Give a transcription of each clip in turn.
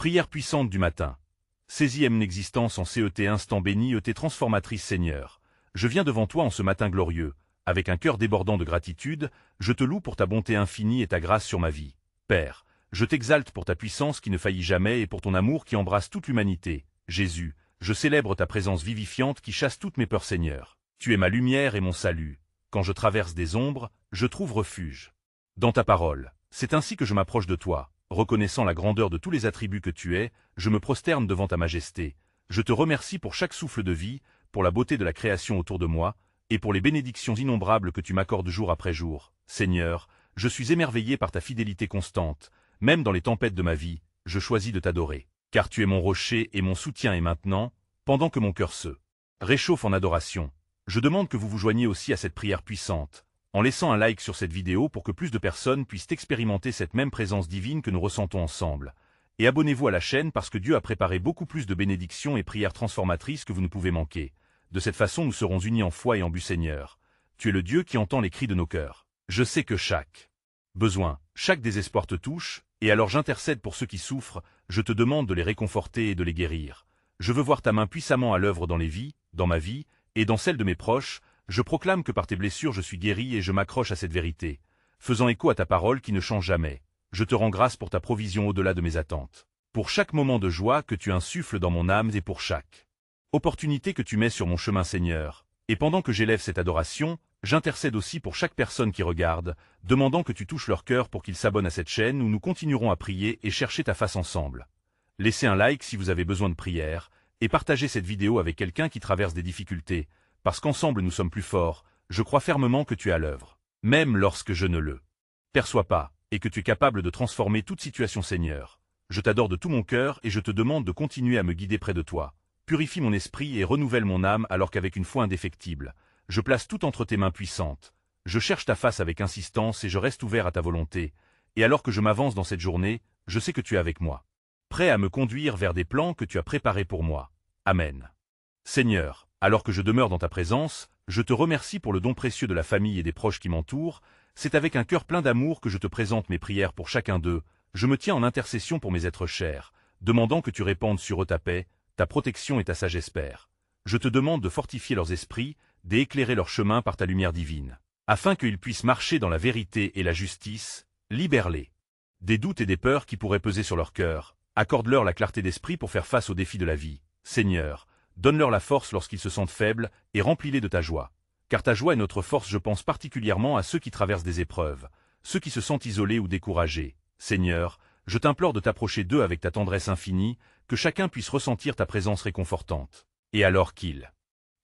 Prière puissante du matin. Saisis mon existence en CET instant béni ET transformatrice Seigneur. Je viens devant toi en ce matin glorieux, avec un cœur débordant de gratitude, je te loue pour ta bonté infinie et ta grâce sur ma vie. Père, je t'exalte pour ta puissance qui ne faillit jamais et pour ton amour qui embrasse toute l'humanité. Jésus, je célèbre ta présence vivifiante qui chasse toutes mes peurs Seigneur. Tu es ma lumière et mon salut. Quand je traverse des ombres, je trouve refuge dans ta parole. C'est ainsi que je m'approche de toi. Reconnaissant la grandeur de tous les attributs que tu es, je me prosterne devant ta majesté. Je te remercie pour chaque souffle de vie, pour la beauté de la création autour de moi, et pour les bénédictions innombrables que tu m'accordes jour après jour. Seigneur, je suis émerveillé par ta fidélité constante. Même dans les tempêtes de ma vie, je choisis de t'adorer. Car tu es mon rocher et mon soutien et maintenant, pendant que mon cœur se réchauffe en adoration, je demande que vous vous joigniez aussi à cette prière puissante, en laissant un like sur cette vidéo pour que plus de personnes puissent expérimenter cette même présence divine que nous ressentons ensemble. Et abonnez-vous à la chaîne parce que Dieu a préparé beaucoup plus de bénédictions et prières transformatrices que vous ne pouvez manquer. De cette façon nous serons unis en foi et en but Seigneur. Tu es le Dieu qui entend les cris de nos cœurs. Je sais que chaque besoin, chaque désespoir te touche, et alors j'intercède pour ceux qui souffrent, je te demande de les réconforter et de les guérir. Je veux voir ta main puissamment à l'œuvre dans les vies, dans ma vie, et dans celle de mes proches. Je proclame que par tes blessures je suis guéri et je m'accroche à cette vérité. Faisant écho à ta parole qui ne change jamais, je te rends grâce pour ta provision au-delà de mes attentes. Pour chaque moment de joie que tu insuffles dans mon âme et pour chaque opportunité que tu mets sur mon chemin Seigneur. Et pendant que j'élève cette adoration, j'intercède aussi pour chaque personne qui regarde, demandant que tu touches leur cœur pour qu'ils s'abonnent à cette chaîne où nous continuerons à prier et chercher ta face ensemble. Laissez un like si vous avez besoin de prière, et partagez cette vidéo avec quelqu'un qui traverse des difficultés. Parce qu'ensemble nous sommes plus forts, je crois fermement que tu es à l'œuvre. Même lorsque je ne le perçois pas, et que tu es capable de transformer toute situation Seigneur. Je t'adore de tout mon cœur et je te demande de continuer à me guider près de toi. Purifie mon esprit et renouvelle mon âme alors qu'avec une foi indéfectible, je place tout entre tes mains puissantes. Je cherche ta face avec insistance et je reste ouvert à ta volonté. Et alors que je m'avance dans cette journée, je sais que tu es avec moi. Prêt à me conduire vers des plans que tu as préparés pour moi. Amen. Seigneur, alors que je demeure dans ta présence, je te remercie pour le don précieux de la famille et des proches qui m'entourent. C'est avec un cœur plein d'amour que je te présente mes prières pour chacun d'eux. Je me tiens en intercession pour mes êtres chers, demandant que tu répandes sur eux ta paix, ta protection et ta sagesse Père. Je te demande de fortifier leurs esprits, d'éclairer leur chemin par ta lumière divine, afin qu'ils puissent marcher dans la vérité et la justice. Libère-les des doutes et des peurs qui pourraient peser sur leur cœur. Accorde-leur la clarté d'esprit pour faire face aux défis de la vie. Seigneur, donne-leur la force lorsqu'ils se sentent faibles et remplis-les de ta joie. Car ta joie est notre force. Je pense particulièrement à ceux qui traversent des épreuves, ceux qui se sentent isolés ou découragés. Seigneur, je t'implore de t'approcher d'eux avec ta tendresse infinie, que chacun puisse ressentir ta présence réconfortante. Et alors qu'ils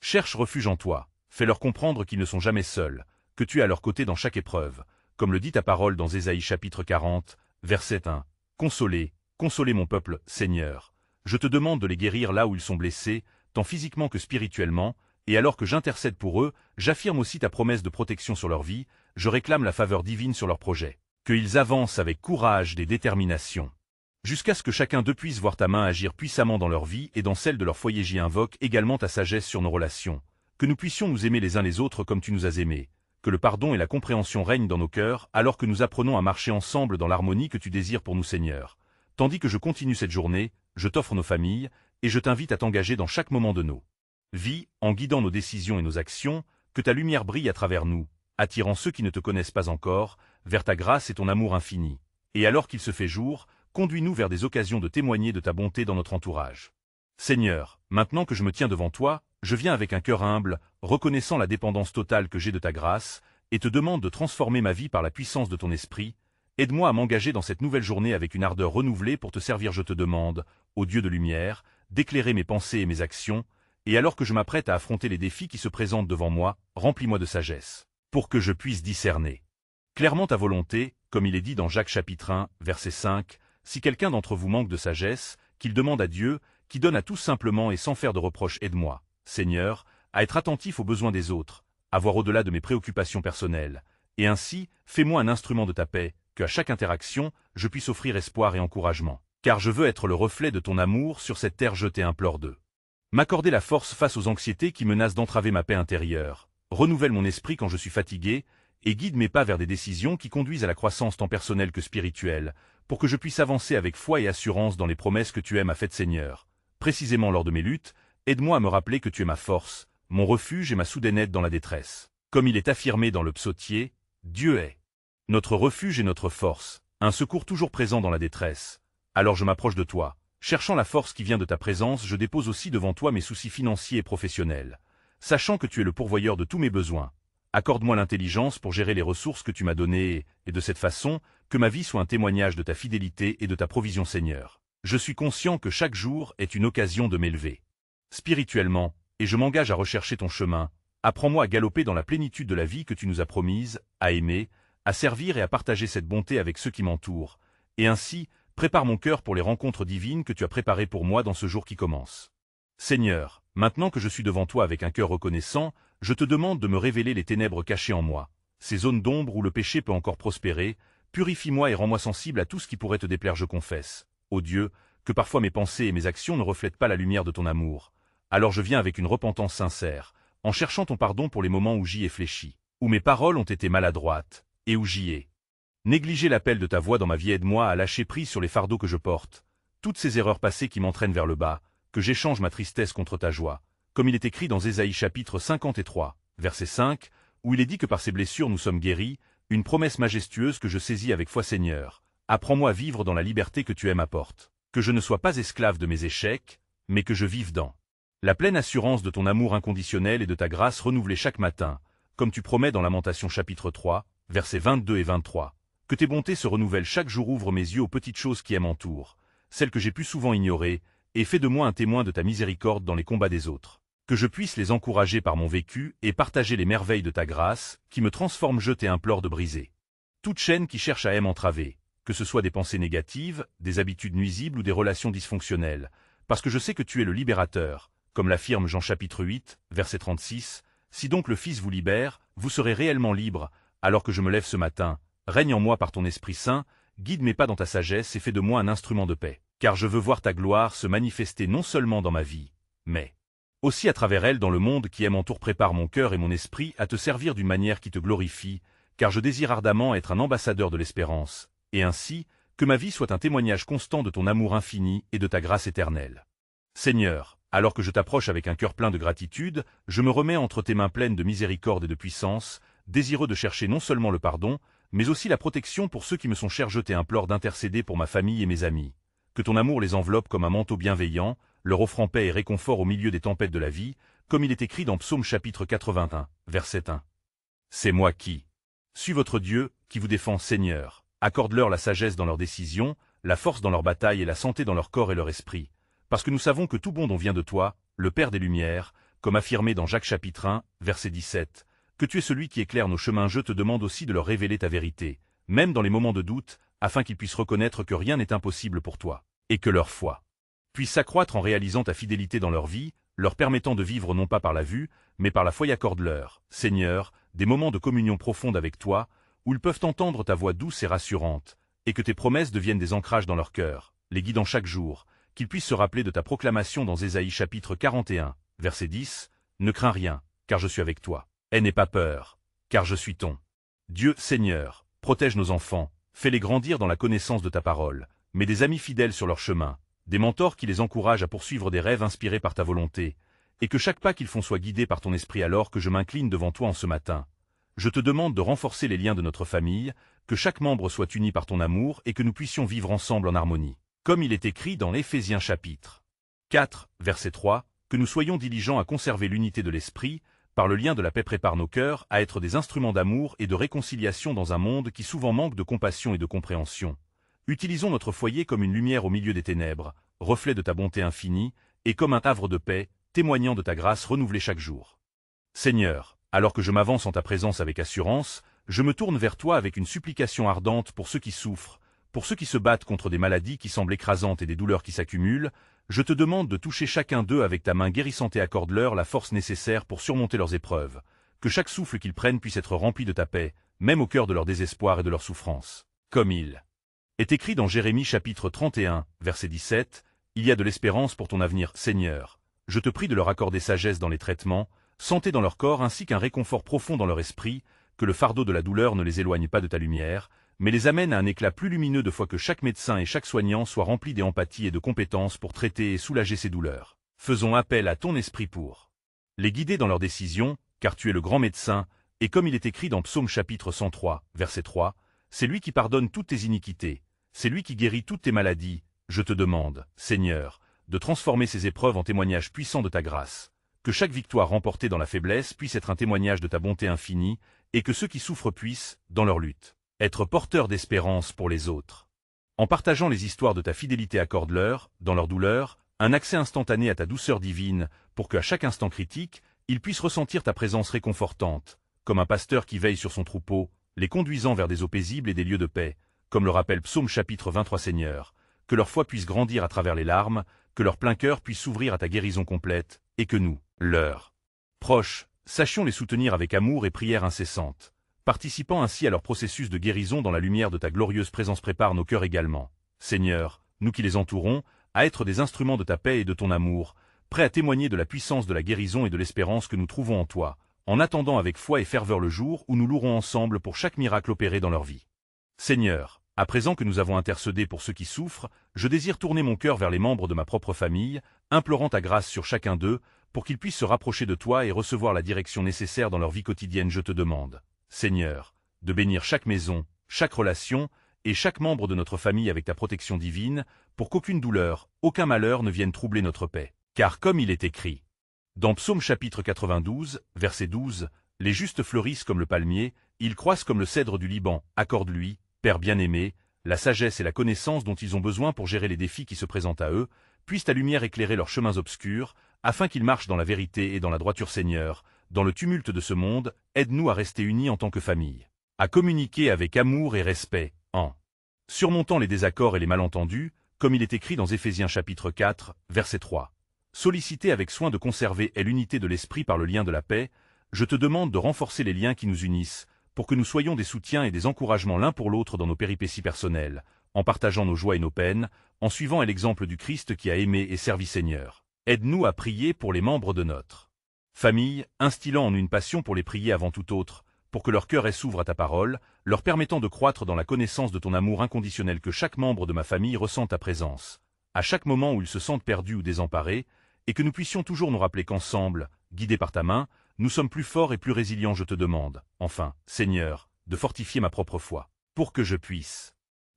cherchent refuge en toi, fais-leur comprendre qu'ils ne sont jamais seuls, que tu es à leur côté dans chaque épreuve, comme le dit ta parole dans Ésaïe chapitre 40, verset 1. Consolez, consolez mon peuple, Seigneur. Je te demande de les guérir là où ils sont blessés, tant physiquement que spirituellement, et alors que j'intercède pour eux, j'affirme aussi ta promesse de protection sur leur vie, je réclame la faveur divine sur leurs projets. Qu'ils avancent avec courage et détermination, jusqu'à ce que chacun d'eux puisse voir ta main agir puissamment dans leur vie et dans celle de leur foyer. J'y invoque également ta sagesse sur nos relations, que nous puissions nous aimer les uns les autres comme tu nous as aimés, que le pardon et la compréhension règnent dans nos cœurs alors que nous apprenons à marcher ensemble dans l'harmonie que tu désires pour nous Seigneur. Tandis que je continue cette journée, je t'offre nos familles, et je t'invite à t'engager dans chaque moment de nos vies, en guidant nos décisions et nos actions, que ta lumière brille à travers nous, attirant ceux qui ne te connaissent pas encore, vers ta grâce et ton amour infini. Et alors qu'il se fait jour, conduis-nous vers des occasions de témoigner de ta bonté dans notre entourage. Seigneur, maintenant que je me tiens devant toi, je viens avec un cœur humble, reconnaissant la dépendance totale que j'ai de ta grâce, et te demande de transformer ma vie par la puissance de ton esprit. Aide-moi à m'engager dans cette nouvelle journée avec une ardeur renouvelée pour te servir. Je te demande, ô Dieu de lumière, d'éclairer mes pensées et mes actions, et alors que je m'apprête à affronter les défis qui se présentent devant moi, remplis-moi de sagesse, pour que je puisse discerner clairement ta volonté, comme il est dit dans Jacques chapitre 1, verset 5, si quelqu'un d'entre vous manque de sagesse, qu'il demande à Dieu, qui donne à tous simplement et sans faire de reproche. Aide-moi, Seigneur, à être attentif aux besoins des autres, à voir au-delà de mes préoccupations personnelles, et ainsi, fais-moi un instrument de ta paix, que à chaque interaction, je puisse offrir espoir et encouragement. Car je veux être le reflet de ton amour sur cette terre. Je t'implore de m'accorder la force face aux anxiétés qui menacent d'entraver ma paix intérieure. Renouvelle mon esprit quand je suis fatigué, et guide mes pas vers des décisions qui conduisent à la croissance tant personnelle que spirituelle, pour que je puisse avancer avec foi et assurance dans les promesses que tu m'as faites, Seigneur. Précisément lors de mes luttes, aide-moi à me rappeler que tu es ma force, mon refuge et ma soudaine aide dans la détresse. Comme il est affirmé dans le psautier, Dieu est notre refuge et notre force, un secours toujours présent dans la détresse. Alors je m'approche de toi. Cherchant la force qui vient de ta présence, je dépose aussi devant toi mes soucis financiers et professionnels. Sachant que tu es le pourvoyeur de tous mes besoins, accorde-moi l'intelligence pour gérer les ressources que tu m'as données et de cette façon, que ma vie soit un témoignage de ta fidélité et de ta provision, Seigneur. Je suis conscient que chaque jour est une occasion de m'élever spirituellement, et je m'engage à rechercher ton chemin. Apprends-moi à galoper dans la plénitude de la vie que tu nous as promise, à aimer, à servir et à partager cette bonté avec ceux qui m'entourent, et ainsi, prépare mon cœur pour les rencontres divines que tu as préparées pour moi dans ce jour qui commence. Seigneur, maintenant que je suis devant toi avec un cœur reconnaissant, je te demande de me révéler les ténèbres cachées en moi, ces zones d'ombre où le péché peut encore prospérer. Purifie-moi et rends-moi sensible à tout ce qui pourrait te déplaire, je confesse. Ô Dieu, que parfois mes pensées et mes actions ne reflètent pas la lumière de ton amour. Alors je viens avec une repentance sincère, en cherchant ton pardon pour les moments où j'y ai fléchi, où mes paroles ont été maladroites, et où j'y ai négligé l'appel de ta voix dans ma vie. Aide-moi à lâcher prise sur les fardeaux que je porte, toutes ces erreurs passées qui m'entraînent vers le bas, que j'échange ma tristesse contre ta joie, comme il est écrit dans Ésaïe chapitre 53, verset 5, où il est dit que par ces blessures nous sommes guéris, une promesse majestueuse que je saisis avec foi. Seigneur, apprends-moi à vivre dans la liberté que tu m'apportes, que je ne sois pas esclave de mes échecs, mais que je vive dans la pleine assurance de ton amour inconditionnel et de ta grâce renouvelée chaque matin, comme tu promets dans Lamentations chapitre 3, versets 22 et 23. Que tes bontés se renouvellent chaque jour. Ouvre mes yeux aux petites choses qui m'entourent, celles que j'ai pu souvent ignorer, et fais de moi un témoin de ta miséricorde dans les combats des autres. Que je puisse les encourager par mon vécu et partager les merveilles de ta grâce, qui me transforme. Je t'implore de briser toute chaîne qui cherche à m'entraver, que ce soit des pensées négatives, des habitudes nuisibles ou des relations dysfonctionnelles, parce que je sais que tu es le libérateur, comme l'affirme Jean chapitre 8, verset 36. Si donc le Fils vous libère, vous serez réellement libre. Alors que je me lève ce matin, règne en moi par ton Esprit Saint, guide mes pas dans ta sagesse et fais de moi un instrument de paix. Car je veux voir ta gloire se manifester non seulement dans ma vie, mais aussi à travers elle dans le monde qui m'entoure. Prépare mon cœur et mon esprit à te servir d'une manière qui te glorifie, car je désire ardemment être un ambassadeur de l'espérance, et ainsi, que ma vie soit un témoignage constant de ton amour infini et de ta grâce éternelle. Seigneur, alors que je t'approche avec un cœur plein de gratitude, je me remets entre tes mains pleines de miséricorde et de puissance, désireux de chercher non seulement le pardon, mais aussi la protection pour ceux qui me sont chers. Je t'implore d'intercéder pour ma famille et mes amis. Que ton amour les enveloppe comme un manteau bienveillant, leur offrant paix et réconfort au milieu des tempêtes de la vie, comme il est écrit dans Psaume chapitre 81, verset 1. C'est moi qui suis votre Dieu, qui vous défend. Seigneur. Accorde-leur la sagesse dans leurs décisions, la force dans leur bataille et la santé dans leur corps et leur esprit. Parce que nous savons que tout bon don vient de toi, le Père des Lumières, comme affirmé dans Jacques chapitre 1, verset 17, que tu es celui qui éclaire nos chemins. Je te demande aussi de leur révéler ta vérité, même dans les moments de doute, afin qu'ils puissent reconnaître que rien n'est impossible pour toi, et que leur foi puisse s'accroître en réalisant ta fidélité dans leur vie, leur permettant de vivre non pas par la vue, mais par la foi. Accorde-leur, Seigneur, des moments de communion profonde avec toi, où ils peuvent entendre ta voix douce et rassurante, et que tes promesses deviennent des ancrages dans leur cœur, les guidant chaque jour, qu'ils puissent se rappeler de ta proclamation dans Ésaïe chapitre 41, verset 10, « Ne crains rien, car je suis avec toi. N'aie pas peur, car je suis ton Dieu. » Seigneur, protège nos enfants, fais-les grandir dans la connaissance de ta parole, mets des amis fidèles sur leur chemin, des mentors qui les encouragent à poursuivre des rêves inspirés par ta volonté, et que chaque pas qu'ils font soit guidé par ton esprit. Alors que je m'incline devant toi en ce matin, je te demande de renforcer les liens de notre famille, que chaque membre soit uni par ton amour et que nous puissions vivre ensemble en harmonie. Comme il est écrit dans Éphésiens chapitre 4, verset 3, que nous soyons diligents à conserver l'unité de l'esprit, par le lien de la paix. Prépare nos cœurs à être des instruments d'amour et de réconciliation dans un monde qui souvent manque de compassion et de compréhension. Utilisons notre foyer comme une lumière au milieu des ténèbres, reflet de ta bonté infinie, et comme un havre de paix, témoignant de ta grâce renouvelée chaque jour. Seigneur, alors que je m'avance en ta présence avec assurance, je me tourne vers toi avec une supplication ardente pour ceux qui souffrent, pour ceux qui se battent contre des maladies qui semblent écrasantes et des douleurs qui s'accumulent. Je te demande de toucher chacun d'eux avec ta main guérissante et accorde-leur la force nécessaire pour surmonter leurs épreuves, que chaque souffle qu'ils prennent puisse être rempli de ta paix, même au cœur de leur désespoir et de leur souffrance. Comme il est écrit dans Jérémie chapitre 31, verset 17, « Il y a de l'espérance pour ton avenir. Seigneur, je te prie de leur accorder sagesse dans les traitements, santé dans leur corps ainsi qu'un réconfort profond dans leur esprit, que le fardeau de la douleur ne les éloigne pas de ta lumière. mais les amène à un éclat plus lumineux de foi que chaque médecin et chaque soignant soit rempli d'empathie et de compétences pour traiter et soulager ses douleurs. Faisons appel à ton esprit pour les guider dans leurs décisions, car tu es le grand médecin, et comme il est écrit dans Psaume chapitre 103, verset 3, c'est lui qui pardonne toutes tes iniquités, c'est lui qui guérit toutes tes maladies. Je te demande, Seigneur, de transformer ces épreuves en témoignages puissants de ta grâce, que chaque victoire remportée dans la faiblesse puisse être un témoignage de ta bonté infinie, et que ceux qui souffrent puissent, dans leur lutte, être porteurs d'espérance pour les autres. En partageant les histoires de ta fidélité, accorde-leur, dans leur douleur, un accès instantané à ta douceur divine, pour qu'à chaque instant critique, ils puissent ressentir ta présence réconfortante, comme un pasteur qui veille sur son troupeau, les conduisant vers des eaux paisibles et des lieux de paix, comme le rappelle Psaume chapitre 23. Seigneur, que leur foi puisse grandir à travers les larmes, que leur plein cœur puisse s'ouvrir à ta guérison complète, et que nous, leurs proches, sachions les soutenir avec amour et prière incessante, participant ainsi à leur processus de guérison dans la lumière de ta glorieuse présence. Prépare nos cœurs également, Seigneur, nous qui les entourons, à être des instruments de ta paix et de ton amour, prêts à témoigner de la puissance de la guérison et de l'espérance que nous trouvons en toi, en attendant avec foi et ferveur le jour où nous louerons ensemble pour chaque miracle opéré dans leur vie. Seigneur, à présent que nous avons intercédé pour ceux qui souffrent, je désire tourner mon cœur vers les membres de ma propre famille, implorant ta grâce sur chacun d'eux, pour qu'ils puissent se rapprocher de toi et recevoir la direction nécessaire dans leur vie quotidienne. Je te demande, Seigneur, de bénir chaque maison, chaque relation, et chaque membre de notre famille avec ta protection divine, pour qu'aucune douleur, aucun malheur ne vienne troubler notre paix. Car comme il est écrit dans Psaume chapitre 92, verset 12, « Les justes fleurissent comme le palmier, ils croissent comme le cèdre du Liban. Accorde-lui, Père bien-aimé, la sagesse et la connaissance dont ils ont besoin pour gérer les défis qui se présentent à eux, puisse ta lumière éclairer leurs chemins obscurs, afin qu'ils marchent dans la vérité et dans la droiture. Seigneur, dans le tumulte de ce monde, aide-nous à rester unis en tant que famille, à communiquer avec amour et respect, en surmontant les désaccords et les malentendus, comme il est écrit dans Éphésiens chapitre 4, verset 3. Solliciter avec soin de conserver l'unité de l'esprit par le lien de la paix, je te demande de renforcer les liens qui nous unissent, pour que nous soyons des soutiens et des encouragements l'un pour l'autre dans nos péripéties personnelles, en partageant nos joies et nos peines, en suivant l'exemple du Christ qui a aimé et servi. Seigneur, aide-nous à prier pour les membres de notre famille, instillant en nous une passion pour les prier avant tout autre, pour que leur cœur s'ouvre à ta parole, leur permettant de croître dans la connaissance de ton amour inconditionnel. Que chaque membre de ma famille ressente ta présence, à chaque moment où ils se sentent perdus ou désemparés, et que nous puissions toujours nous rappeler qu'ensemble, guidés par ta main, nous sommes plus forts et plus résilients. Je te demande, enfin, Seigneur, de fortifier ma propre foi, pour que je puisse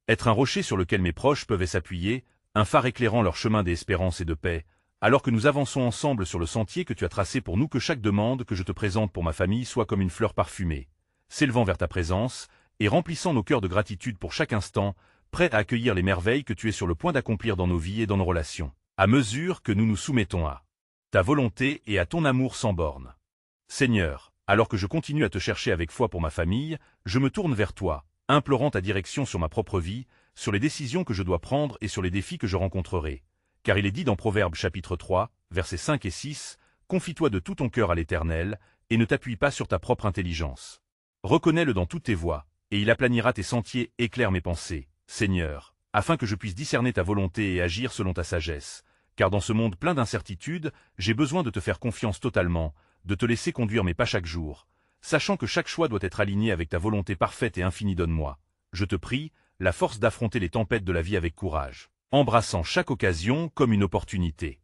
être un rocher sur lequel mes proches peuvent s'appuyer, un phare éclairant leur chemin d'espérance et de paix, alors que nous avançons ensemble sur le sentier que tu as tracé pour nous. Que chaque demande que je te présente pour ma famille soit comme une fleur parfumée, s'élevant vers ta présence, et remplissant nos cœurs de gratitude pour chaque instant, prêts à accueillir les merveilles que tu es sur le point d'accomplir dans nos vies et dans nos relations, à mesure que nous nous soumettons à ta volonté et à ton amour sans borne. Seigneur, alors que je continue à te chercher avec foi pour ma famille, je me tourne vers toi, implorant ta direction sur ma propre vie, sur les décisions que je dois prendre et sur les défis que je rencontrerai. Car il est dit dans Proverbes chapitre 3, versets 5 et 6, « Confie-toi de tout ton cœur à l'Éternel, et ne t'appuie pas sur ta propre intelligence. Reconnais-le dans toutes tes voies, et il aplanira tes sentiers. Éclaire mes pensées, Seigneur, afin que je puisse discerner ta volonté et agir selon ta sagesse. Car dans ce monde plein d'incertitudes, j'ai besoin de te faire confiance totalement, de te laisser conduire mes pas chaque jour, sachant que chaque choix doit être aligné avec ta volonté parfaite et infinie. Donne-moi, je te prie, la force d'affronter les tempêtes de la vie avec courage, embrassant chaque occasion comme une opportunité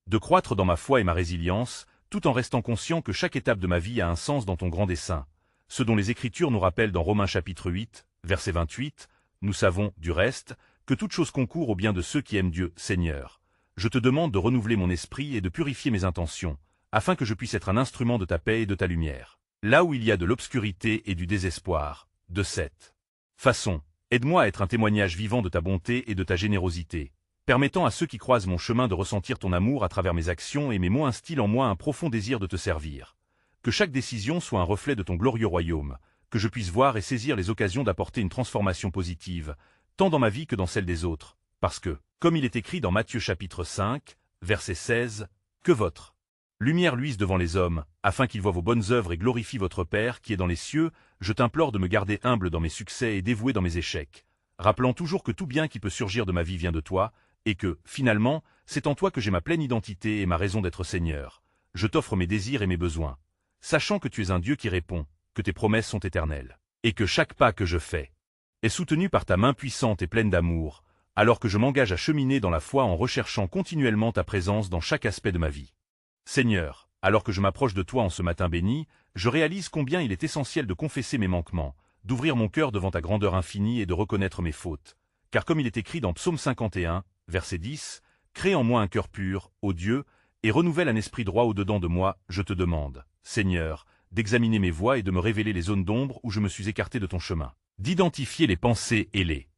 de croître dans ma foi et ma résilience, tout en restant conscient que chaque étape de ma vie a un sens dans ton grand dessein, ce dont les Écritures nous rappellent dans Romains chapitre 8, verset 28, « Nous savons, du reste, que toute chose concourt au bien de ceux qui aiment Dieu. » Seigneur, je te demande de renouveler mon esprit et de purifier mes intentions, afin que je puisse être un instrument de ta paix et de ta lumière, là où il y a de l'obscurité et du désespoir. De cette façon, aide-moi à être un témoignage vivant de ta bonté et de ta générosité, permettant à ceux qui croisent mon chemin de ressentir ton amour à travers mes actions et mes mots. Instille en moi un profond désir de te servir. Que chaque décision soit un reflet de ton glorieux royaume, que je puisse voir et saisir les occasions d'apporter une transformation positive, tant dans ma vie que dans celle des autres, parce que, comme il est écrit dans Matthieu chapitre 5, verset 16, « Que votre lumière luise devant les hommes, afin qu'ils voient vos bonnes œuvres et glorifient votre Père qui est dans les cieux. » Je t'implore de me garder humble dans mes succès et dévoué dans mes échecs, rappelant toujours que tout bien qui peut surgir de ma vie vient de toi, et que, finalement, c'est en toi que j'ai ma pleine identité et ma raison d'être. Seigneur, je t'offre mes désirs et mes besoins, sachant que tu es un Dieu qui répond, que tes promesses sont éternelles, et que chaque pas que je fais est soutenu par ta main puissante et pleine d'amour, alors que je m'engage à cheminer dans la foi en recherchant continuellement ta présence dans chaque aspect de ma vie. Seigneur, alors que je m'approche de toi en ce matin béni, je réalise combien il est essentiel de confesser mes manquements, d'ouvrir mon cœur devant ta grandeur infinie et de reconnaître mes fautes. Car comme il est écrit dans Psaume 51, verset 10, « Crée en moi un cœur pur, ô Dieu, et renouvelle un esprit droit au-dedans de moi, je te demande, Seigneur, d'examiner mes voies et de me révéler les zones d'ombre où je me suis écarté de ton chemin, d'identifier les pensées et les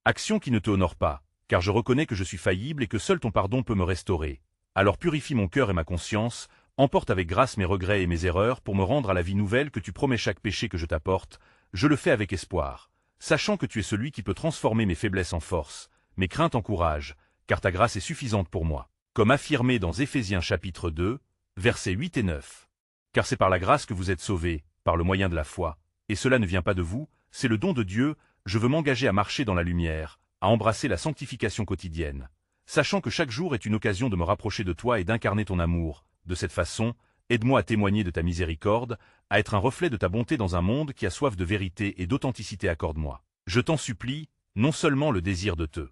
actions qui ne te honorent pas, car je reconnais que je suis faillible et que seul ton pardon peut me restaurer. Alors purifie mon cœur et ma conscience, emporte avec grâce mes regrets et mes erreurs pour me rendre à la vie nouvelle que tu promets chaque péché que je t'apporte, je le fais avec espoir, sachant que tu es celui qui peut transformer mes faiblesses en force, mes craintes en courage, car ta grâce est suffisante pour moi, comme affirmé dans Éphésiens chapitre 2, versets 8 et 9. Car c'est par la grâce que vous êtes sauvés, par le moyen de la foi, et cela ne vient pas de vous, c'est le don de Dieu, je veux m'engager à marcher dans la lumière, à embrasser la sanctification quotidienne, sachant que chaque jour est une occasion de me rapprocher de toi et d'incarner ton amour. De cette façon, aide-moi à témoigner de ta miséricorde, à être un reflet de ta bonté dans un monde qui a soif de vérité et d'authenticité. Accorde-moi, je t'en supplie, non seulement le désir de te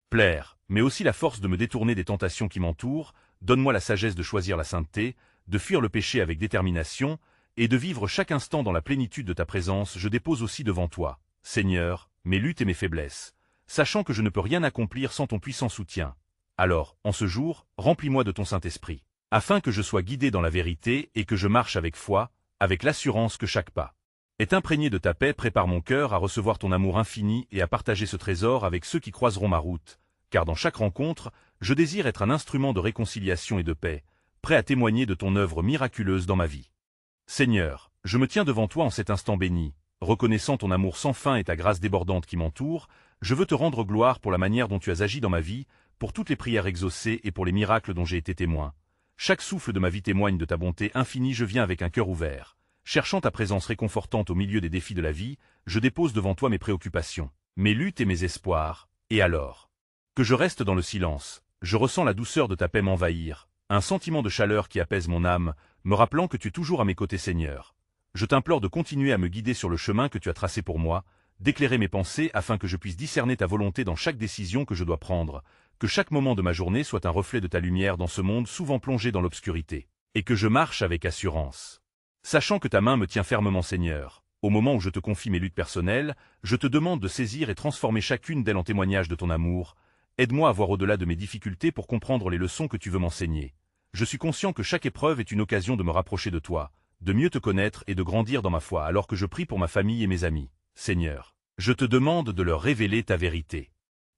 plaire, mais aussi la force de me détourner des tentations qui m'entourent, donne-moi la sagesse de choisir la sainteté, de fuir le péché avec détermination, et de vivre chaque instant dans la plénitude de ta présence. Je dépose aussi devant toi, Seigneur, mes luttes et mes faiblesses, sachant que je ne peux rien accomplir sans ton puissant soutien. Alors, en ce jour, remplis-moi de ton Saint-Esprit, afin que je sois guidé dans la vérité et que je marche avec foi, avec l'assurance que chaque pas est imprégné de ta paix. Prépare mon cœur à recevoir ton amour infini et à partager ce trésor avec ceux qui croiseront ma route, car dans chaque rencontre, je désire être un instrument de réconciliation et de paix, prêt à témoigner de ton œuvre miraculeuse dans ma vie. Seigneur, je me tiens devant toi en cet instant béni, reconnaissant ton amour sans fin et ta grâce débordante qui m'entoure. Je veux te rendre gloire pour la manière dont tu as agi dans ma vie, pour toutes les prières exaucées et pour les miracles dont j'ai été témoin. Chaque souffle de ma vie témoigne de ta bonté infinie. Je viens avec un cœur ouvert, cherchant ta présence réconfortante au milieu des défis de la vie. Je dépose devant toi mes préoccupations, mes luttes et mes espoirs, et alors que je reste dans le silence, je ressens la douceur de ta paix m'envahir, un sentiment de chaleur qui apaise mon âme, me rappelant que tu es toujours à mes côtés. Seigneur, je t'implore de continuer à me guider sur le chemin que tu as tracé pour moi, d'éclairer mes pensées afin que je puisse discerner ta volonté dans chaque décision que je dois prendre, que chaque moment de ma journée soit un reflet de ta lumière dans ce monde souvent plongé dans l'obscurité, et que je marche avec assurance, sachant que ta main me tient fermement. Seigneur, au moment où je te confie mes luttes personnelles, je te demande de saisir et transformer chacune d'elles en témoignage de ton amour. Aide-moi à voir au-delà de mes difficultés pour comprendre les leçons que tu veux m'enseigner. Je suis conscient que chaque épreuve est une occasion de me rapprocher de toi, de mieux te connaître et de grandir dans ma foi. Alors que je prie pour ma famille et mes amis, Seigneur, je te demande de leur révéler ta vérité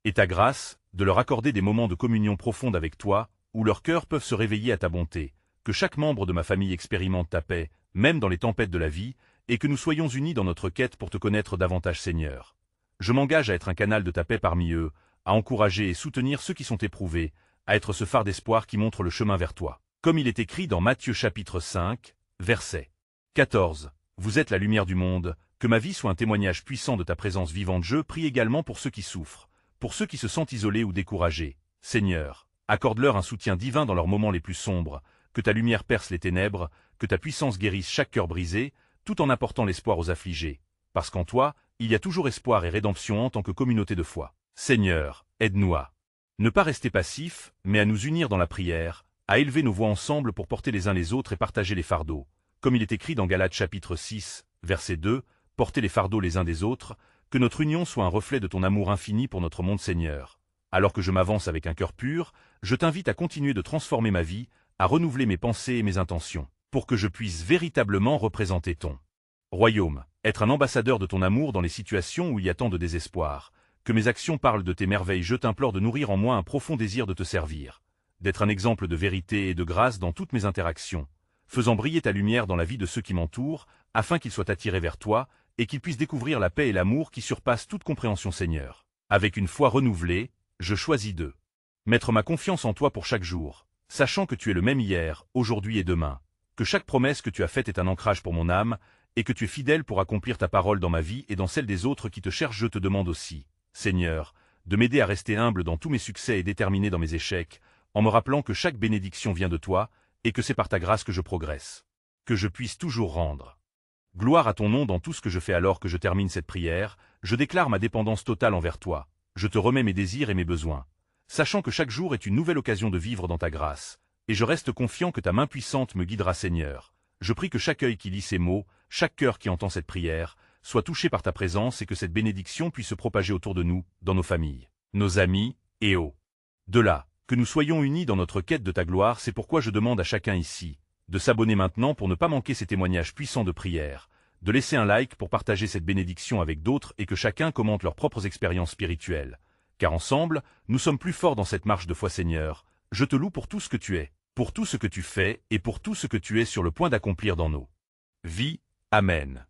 et ta grâce, de leur accorder des moments de communion profonde avec toi, où leurs cœurs peuvent se réveiller à ta bonté, que chaque membre de ma famille expérimente ta paix, même dans les tempêtes de la vie, et que nous soyons unis dans notre quête pour te connaître davantage. Seigneur, je m'engage à être un canal de ta paix parmi eux, à encourager et soutenir ceux qui sont éprouvés, à être ce phare d'espoir qui montre le chemin vers toi. Comme il est écrit dans Matthieu chapitre 5, verset 14, « Vous êtes la lumière du monde, que ma vie soit un témoignage puissant de ta présence vivante. » Je prie également pour ceux qui souffrent, pour ceux qui se sentent isolés ou découragés. Seigneur, accorde-leur un soutien divin dans leurs moments les plus sombres, que ta lumière perce les ténèbres, que ta puissance guérisse chaque cœur brisé, tout en apportant l'espoir aux affligés. Parce qu'en toi, il y a toujours espoir et rédemption en tant que communauté de foi. Seigneur, aide-nous à ne pas rester passifs, mais à nous unir dans la prière, à élever nos voix ensemble pour porter les uns les autres et partager les fardeaux. Comme il est écrit dans Galates chapitre 6, verset 2, « Portez les fardeaux les uns des autres », que notre union soit un reflet de ton amour infini pour notre monde. Seigneur, alors que je m'avance avec un cœur pur, je t'invite à continuer de transformer ma vie, à renouveler mes pensées et mes intentions, pour que je puisse véritablement représenter ton royaume, être un ambassadeur de ton amour dans les situations où il y a tant de désespoir, que mes actions parlent de tes merveilles. Je t'implore de nourrir en moi un profond désir de te servir, d'être un exemple de vérité et de grâce dans toutes mes interactions, faisant briller ta lumière dans la vie de ceux qui m'entourent, afin qu'ils soient attirés vers toi, et qu'ils puissent découvrir la paix et l'amour qui surpassent toute compréhension. Seigneur, avec une foi renouvelée, je choisis de mettre ma confiance en toi pour chaque jour, sachant que tu es le même hier, aujourd'hui et demain, que chaque promesse que tu as faite est un ancrage pour mon âme, et que tu es fidèle pour accomplir ta parole dans ma vie et dans celle des autres qui te cherchent. Je te demande aussi, Seigneur, de m'aider à rester humble dans tous mes succès et déterminé dans mes échecs, en me rappelant que chaque bénédiction vient de toi, et que c'est par ta grâce que je progresse, que je puisse toujours rendre Gloire à ton nom dans tout ce que je fais alors que je termine cette prière, je déclare ma dépendance totale envers toi, je te remets mes désirs et mes besoins, sachant que chaque jour est une nouvelle occasion de vivre dans ta grâce, et je reste confiant que ta main puissante me guidera Seigneur. Je prie que chaque œil qui lit ces mots, chaque cœur qui entend cette prière, soit touché par ta présence et que cette bénédiction puisse se propager autour de nous, dans nos familles, nos amis, et au-delà. Que nous soyons unis dans notre quête de ta gloire, c'est pourquoi je demande à chacun ici de s'abonner maintenant pour ne pas manquer ces témoignages puissants de prière, de laisser un like pour partager cette bénédiction avec d'autres et que chacun commente leurs propres expériences spirituelles. Car ensemble, nous sommes plus forts dans cette marche de foi Seigneur. Je te loue pour tout ce que tu es, pour tout ce que tu fais et pour tout ce que tu es sur le point d'accomplir dans nos vies. Amen.